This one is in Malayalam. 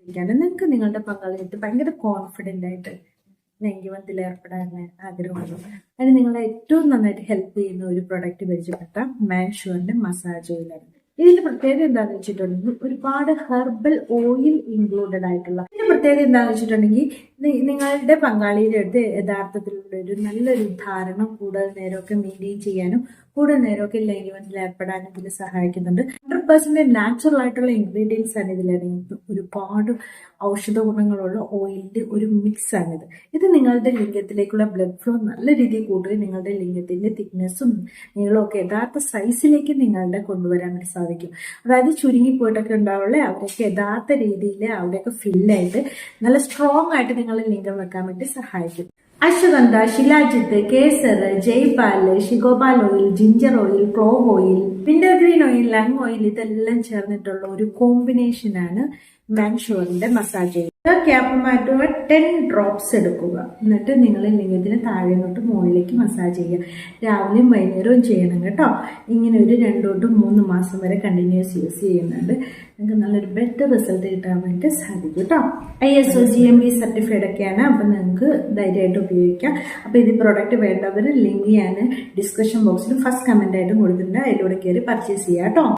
നിങ്ങൾക്ക് നിങ്ങളുടെ പങ്കാളിയിട്ട് ഭയങ്കര കോൺഫിഡൻ്റ് ആയിട്ട് ലൈംഗികബന്ധത്തിൽ ഏർപ്പെടാൻ ആഗ്രഹമുള്ളൂ. അതിന് നിങ്ങളെ ഏറ്റവും നന്നായിട്ട് ഹെൽപ്പ് ചെയ്യുന്ന ഒരു പ്രൊഡക്റ്റ് പരിചയപ്പെട്ട മാൻഷുവറിന്റെ മസാജ് ഓയിലാണ്. ഇതിന്റെ പ്രത്യേകത എന്താണെന്ന് വെച്ചിട്ടുണ്ടെങ്കിൽ ഒരുപാട് ഹെർബൽ ഓയിൽ ഇൻക്ലൂഡഡ് ആയിട്ടുള്ള. ഇതിന്റെ പ്രത്യേകത എന്താണെന്ന് വെച്ചിട്ടുണ്ടെങ്കിൽ നിങ്ങളുടെ പങ്കാളിയുടെ അടുത്ത് യഥാർത്ഥത്തിലുള്ള ഒരു നല്ലൊരു ധാരണ കൂടുതൽ നേരമൊക്കെ മെയിൻറ്റെയിൻ ചെയ്യാനും കൂടുതൽ നേരമൊക്കെ ലൈംഗികബന്ധത്തിൽ ഏർപ്പെടാനും ഇതിന് സഹായിക്കുന്നുണ്ട്. 100% നാച്ചുറൽ ആയിട്ടുള്ള ഇൻഗ്രീഡിയൻസ് ആണ് ഇതിലടങ്ങിയത്. ഒരുപാട് ഔഷധ ഗുണങ്ങളുള്ള ഓയിലിന്റെ ഒരു മിക്സ് ആണിത്. ഇത് നിങ്ങളുടെ ലിംഗത്തിലേക്കുള്ള ബ്ലഡ് ഫ്ലോ നല്ല രീതിയിൽ കൂട്ടുകയും നിങ്ങളുടെ ലിംഗത്തിന്റെ തിക്നെസ്സും നീളവും ഒക്കെ യഥാർത്ഥ സൈസിലേക്ക് നിങ്ങളുടെ കൊണ്ടുവരാൻ വേണ്ടി സാധിക്കും. അതായത് ചുരുങ്ങിപ്പോയിട്ടൊക്കെ ഉണ്ടാവുള്ള അവരൊക്കെ യഥാർത്ഥ രീതിയിൽ അവിടെയൊക്കെ ഫില്ലായിട്ട് നല്ല സ്ട്രോങ് ആയിട്ട് നിങ്ങളെ ലിംഗം വെക്കാൻ വേണ്ടി സഹായിക്കും. അശ്വഗന്ധ, ശിലാജിത്ത്, കേസർ, ജയ്പാല്, ഷിഗോപാൽ oil, ginger oil, clove oil, wintergreen oil, ലങ് ഓയിൽ ഇതെല്ലാം ചേർന്നിട്ടുള്ള ഒരു കോമ്പിനേഷനാണ് മാൻഷുവറിന്റെ മസാജ് ഓയിൽ. ക്യാപ്പ് മാറ്റുക 10 ഡ്രോപ്സ് എടുക്കുക. എന്നിട്ട് നിങ്ങൾ ലിംഗത്തിന് താഴെ തൊട്ട് മുകളിലേക്ക് മസാജ് ചെയ്യുക. രാവിലെയും വൈകുന്നേരവും ചെയ്യണം കേട്ടോ. ഇങ്ങനെ ഒരു 2 തൊട്ട് 3 മാസം വരെ കണ്ടിന്യൂസ് യൂസ് ചെയ്യുന്നുണ്ട്. നിങ്ങൾക്ക് നല്ലൊരു ബെറ്റർ റിസൾട്ട് കിട്ടാൻ വേണ്ടി സാധിക്കും കേട്ടോ. ISO GMP സർട്ടിഫൈഡ് ഒക്കെയാണ്. അപ്പം നിങ്ങൾക്ക് ധൈര്യമായിട്ട് ഉപയോഗിക്കാം. അപ്പോൾ ഇത് പ്രോഡക്റ്റ് വേണ്ടവർ ലിങ്ക് ഞാൻ ഡിസ്ക്രിപ്ഷൻ ബോക്സിൽ ഫസ്റ്റ് കമന്റ് ആയിട്ട് കൊടുത്തിട്ടുണ്ട്. അതിലൂടെ കയറി പർച്ചേസ് ചെയ്യാം കേട്ടോ.